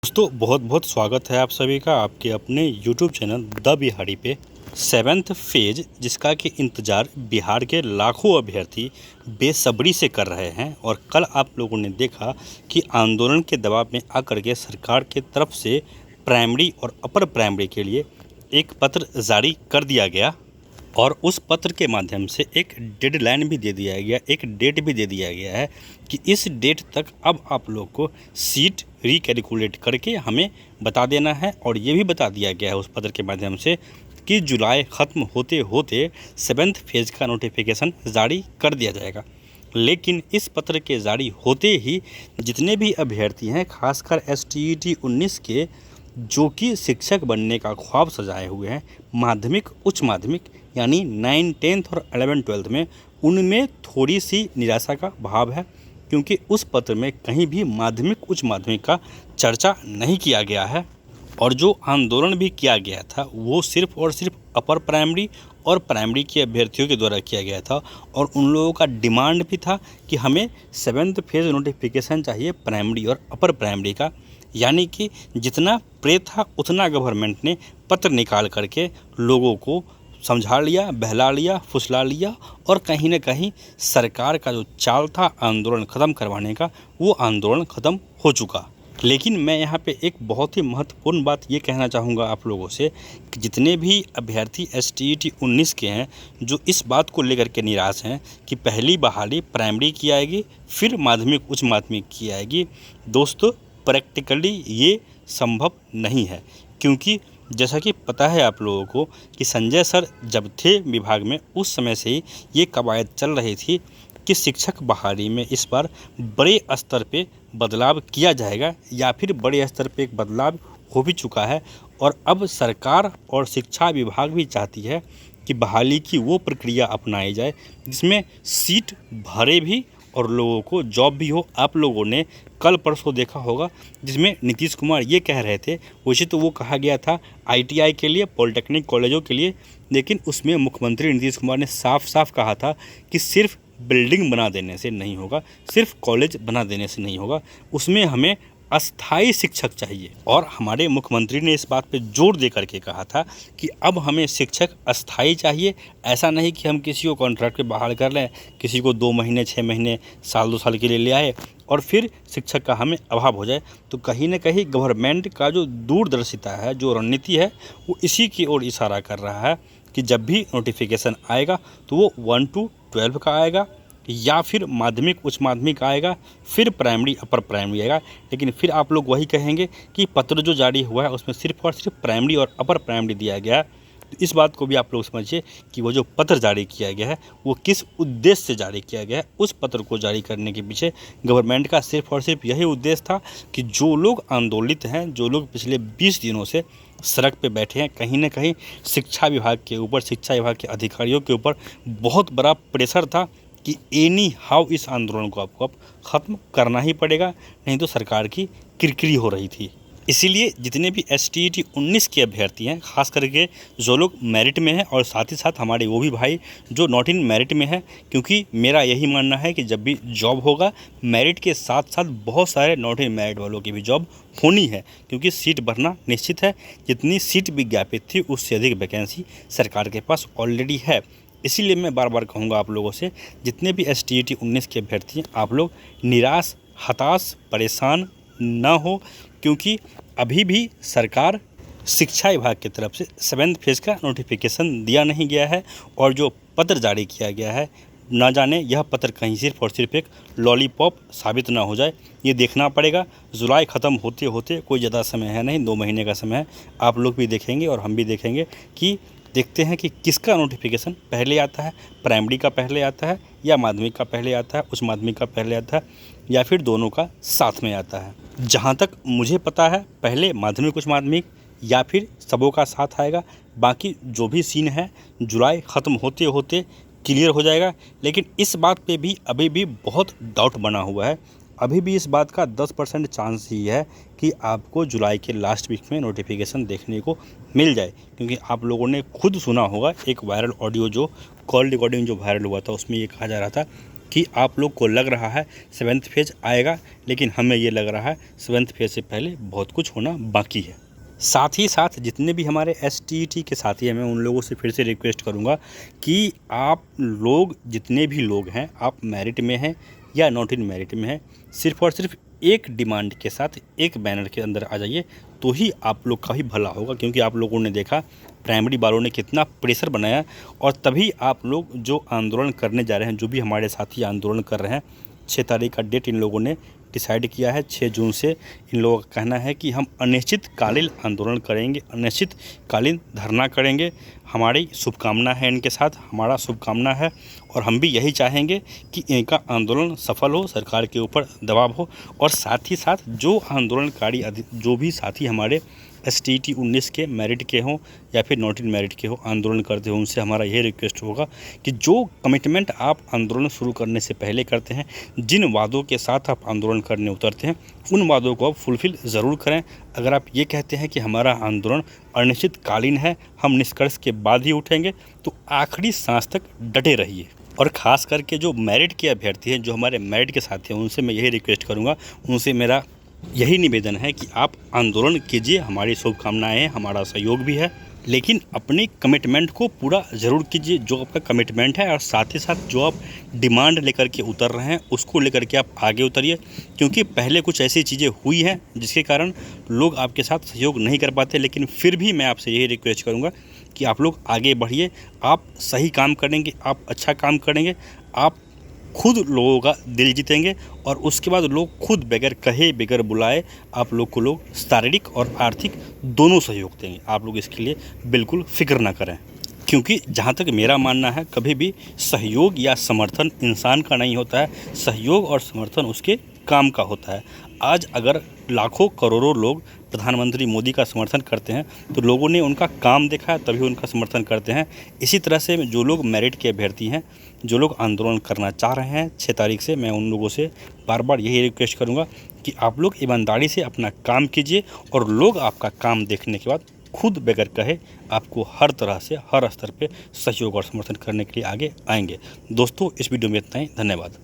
दोस्तों बहुत बहुत स्वागत है आप सभी का आपके अपने YouTube चैनल द बिहारी पे। सेवेंथ फेज जिसका कि इंतज़ार बिहार के लाखों अभ्यर्थी बेसब्री से कर रहे हैं और कल आप लोगों ने देखा कि आंदोलन के दबाव में आकर के सरकार के तरफ से प्राइमरी और अपर प्राइमरी के लिए एक पत्र जारी कर दिया गया और उस पत्र के माध्यम से एक डेडलाइन भी दे दिया गया, एक डेट भी दे दिया गया है कि इस डेट तक अब आप लोग को सीट रिकैलकुलेट करके हमें बता देना है। और ये भी बता दिया गया है उस पत्र के माध्यम से कि जुलाई ख़त्म होते होते सेवेंथ फेज़ का नोटिफिकेशन जारी कर दिया जाएगा। लेकिन इस पत्र के जारी होते ही जितने भी अभ्यर्थी हैं, खासकर STET 19 के जो कि शिक्षक बनने का ख्वाब सजाए हुए हैं, माध्यमिक उच्च माध्यमिक यानी 9, 10th और 11, 12th में, उनमें थोड़ी सी निराशा का भाव है क्योंकि उस पत्र में कहीं भी माध्यमिक उच्च माध्यमिक का चर्चा नहीं किया गया है। और जो आंदोलन भी किया गया था वो सिर्फ और सिर्फ अपर प्राइमरी और प्राइमरी के अभ्यर्थियों के द्वारा किया गया था और उन लोगों का डिमांड भी था कि हमें सेवेंथ फेज़ नोटिफिकेशन चाहिए प्राइमरी और अपर प्राइमरी का। यानी कि जितना प्रे था उतना गवर्नमेंट ने पत्र निकाल करके लोगों को समझा लिया, बहला लिया, फुसला लिया और कहीं ना कहीं सरकार का जो चाल था आंदोलन ख़त्म करवाने का, वो आंदोलन ख़त्म हो चुका। लेकिन मैं यहाँ पे एक बहुत ही महत्वपूर्ण बात ये कहना चाहूँगा आप लोगों से कि जितने भी अभ्यर्थी STET 19 के हैं जो इस बात को लेकर के निराश हैं कि पहली बहाली प्राइमरी की आएगी फिर माध्यमिक उच्च माध्यमिक की आएगी, दोस्तों प्रैक्टिकली ये संभव नहीं है। क्योंकि जैसा कि पता है आप लोगों को कि संजय सर जब थे विभाग में उस समय से ही ये कवायद चल रही थी कि शिक्षक बहाली में इस बार बड़े स्तर पे बदलाव किया जाएगा या फिर बड़े स्तर पे एक बदलाव हो भी चुका है। और अब सरकार और शिक्षा विभाग भी चाहती है कि बहाली की वो प्रक्रिया अपनाई जाए जिसमें सीट भरे भी और लोगों को जॉब भी हो। आप लोगों ने कल परसों देखा होगा जिसमें नीतीश कुमार ये कह रहे थे, वैसे तो वो कहा गया था ITI के लिए, पॉलिटेक्निक कॉलेजों के लिए, लेकिन उसमें मुख्यमंत्री नीतीश कुमार ने साफ साफ कहा था कि सिर्फ बिल्डिंग बना देने से नहीं होगा, सिर्फ कॉलेज बना देने से नहीं होगा, उसमें हमें अस्थाई शिक्षक चाहिए। और हमारे मुख्यमंत्री ने इस बात पे जोर दे करके कहा था कि अब हमें शिक्षक अस्थाई चाहिए, ऐसा नहीं कि हम किसी को कॉन्ट्रैक्ट पे बहाल कर लें, किसी को 2 महीने 6 महीने साल 2 साल के लिए ले आए और फिर शिक्षक का हमें अभाव हो जाए। तो कहीं ना कहीं गवर्नमेंट का जो दूरदर्शिता है, जो रणनीति है, वो इसी की ओर इशारा कर रहा है कि जब भी नोटिफिकेशन आएगा तो वो 1 to 12 का आएगा या फिर माध्यमिक उच्च माध्यमिक आएगा, फिर प्राइमरी अपर प्राइमरी आएगा। लेकिन फिर आप लोग वही कहेंगे कि पत्र जो जारी हुआ है उसमें सिर्फ और सिर्फ प्राइमरी और अपर प्राइमरी दिया गया है। तो इस बात को भी आप लोग समझिए कि वो जो पत्र जारी किया गया है वो किस उद्देश्य से जारी किया गया है। उस पत्र को जारी करने के पीछे गवर्नमेंट का सिर्फ और सिर्फ यही उद्देश्य था कि जो लोग आंदोलित हैं, जो लोग पिछले 20 दिनों से सड़क पे बैठे हैं, कहीं ना कहीं शिक्षा विभाग के ऊपर, शिक्षा विभाग के अधिकारियों के ऊपर बहुत बड़ा प्रेशर था कि एनी हाउ इस आंदोलन को आपको अब ख़त्म करना ही पड़ेगा, नहीं तो सरकार की किरकिरी हो रही थी। इसीलिए जितने भी STET 19 के अभ्यर्थी हैं, खास करके जो लोग मेरिट में हैं और साथ ही साथ हमारे वो भी भाई जो नॉट इन मेरिट में हैं, क्योंकि मेरा यही मानना है कि जब भी जॉब होगा मेरिट के साथ साथ बहुत सारे नॉट इन मेरिट वालों की भी जॉब होनी है, क्योंकि सीट भरना निश्चित है। जितनी सीट विज्ञापित थी उससे अधिक वैकेंसी सरकार के पास ऑलरेडी है। इसीलिए मैं बार बार कहूँगा आप लोगों से, जितने भी STET 19 के अभ्यर्थी हैं आप लोग निराश, हताश, परेशान ना हो, क्योंकि अभी भी सरकार शिक्षा विभाग की तरफ से सेवेंथ फेज़ का नोटिफिकेशन दिया नहीं गया है। और जो पत्र जारी किया गया है, ना जाने यह पत्र कहीं सिर्फ और सिर्फ एक लॉलीपॉप साबित ना हो जाए, ये देखना पड़ेगा। जुलाई ख़त्म होते होते कोई ज़्यादा समय है नहीं, 2 महीने का समय है। आप लोग भी देखेंगे और हम भी देखेंगे कि देखते हैं कि किसका नोटिफिकेशन पहले आता है, प्राइमरी का पहले आता है या माध्यमिक का पहले आता है, उच्च माध्यमिक का पहले आता है या फिर दोनों का साथ में आता है। जहाँ तक मुझे पता है पहले माध्यमिक उच्च माध्यमिक या फिर सबों का साथ आएगा। बाकी जो भी सीन है जुलाई ख़त्म होते होते क्लियर हो जाएगा। लेकिन इस बात पे भी अभी भी बहुत डाउट बना हुआ है। अभी भी इस बात का 10% चांस ही है कि आपको जुलाई के लास्ट वीक में नोटिफिकेशन देखने को मिल जाए, क्योंकि आप लोगों ने खुद सुना होगा एक वायरल ऑडियो, जो कॉल रिकॉर्डिंग जो वायरल हुआ था, उसमें ये कहा जा रहा था कि आप लोग को लग रहा है 7th फेज आएगा, लेकिन हमें ये लग रहा है 7th फेज से पहले बहुत कुछ होना बाकी है। साथ ही साथ जितने भी हमारे STET के साथी हैं, मैं उन लोगों से फिर से रिक्वेस्ट करूंगा कि आप लोग जितने भी लोग हैं, आप मेरिट में हैं या नॉट इन मेरिट में हैं, सिर्फ और सिर्फ एक डिमांड के साथ एक बैनर के अंदर आ जाइए, तो ही आप लोग का ही भला होगा। क्योंकि आप लोगों ने देखा प्राइमरी वालों ने कितना प्रेशर बनाया, और तभी आप लोग जो आंदोलन करने जा रहे हैं, जो भी हमारे साथी आंदोलन कर रहे हैं, 6 तारीख का डेट इन लोगों ने डिसाइड किया है। 6 जून से इन लोगों का कहना है कि हम अनिश्चितकालीन आंदोलन करेंगे, अनिश्चितकालीन धरना करेंगे। हमारी शुभकामना है इनके साथ, हमारा शुभकामना है, और हम भी यही चाहेंगे कि इनका आंदोलन सफल हो, सरकार के ऊपर दबाव हो। और साथ ही साथ जो आंदोलनकारी जो भी साथी हमारे STET 19 के मेरिट के हों या फिर नॉट इन मेरिट के हों, आंदोलन करते हो, उनसे हमारा यह रिक्वेस्ट होगा कि जो कमिटमेंट आप आंदोलन शुरू करने से पहले करते हैं, जिन वादों के साथ आप आंदोलन करने उतरते हैं, उन वादों को आप फुलफ़िल ज़रूर करें। अगर आप ये कहते हैं कि हमारा आंदोलन अनिश्चितकालीन है, हम निष्कर्ष के बाद ही उठेंगे, तो आखिरी सांस तक डटे रहिए। और ख़ास करके जो मेरिट के अभ्यर्थी हैं, जो हमारे मेरिट के साथी हैं, उनसे मैं यही रिक्वेस्ट करूँगा, उनसे मेरा यही निवेदन है कि आप आंदोलन कीजिए, हमारी शुभकामनाएं हैं, हमारा सहयोग भी है, लेकिन अपने कमिटमेंट को पूरा ज़रूर कीजिए, जो आपका कमिटमेंट है। और साथ ही साथ जो आप डिमांड लेकर के उतर रहे हैं, उसको लेकर के आप आगे उतरिए। क्योंकि पहले कुछ ऐसी चीज़ें हुई हैं जिसके कारण लोग आपके साथ सहयोग नहीं कर पाते, लेकिन फिर भी मैं आपसे यही रिक्वेस्ट करूँगा कि आप लोग आगे बढ़िए। आप सही काम करेंगे, आप अच्छा काम करेंगे, आप खुद लोगों का दिल जीतेंगे, और उसके बाद लोग खुद बगैर कहे बगैर बुलाए आप लोग को लोग शारीरिक और आर्थिक दोनों सहयोग देंगे। आप लोग इसके लिए बिल्कुल फिक्र ना करें, क्योंकि जहाँ तक मेरा मानना है, कभी भी सहयोग या समर्थन इंसान का नहीं होता है, सहयोग और समर्थन उसके काम का होता है। आज अगर लाखों करोड़ों लोग प्रधानमंत्री मोदी का समर्थन करते हैं, तो लोगों ने उनका काम देखा है, तभी उनका समर्थन करते हैं। इसी तरह से जो लोग मेरिट के अभ्यर्थी हैं, जो लोग आंदोलन करना चाह रहे हैं 6 तारीख से, मैं उन लोगों से बार बार यही रिक्वेस्ट करूंगा कि आप लोग ईमानदारी से अपना काम कीजिए, और लोग आपका काम देखने के बाद खुद बगैर कहे आपको हर तरह से हर स्तर पे सहयोग और समर्थन करने के लिए आगे आएंगे। दोस्तों, इस वीडियो में इतना ही। धन्यवाद।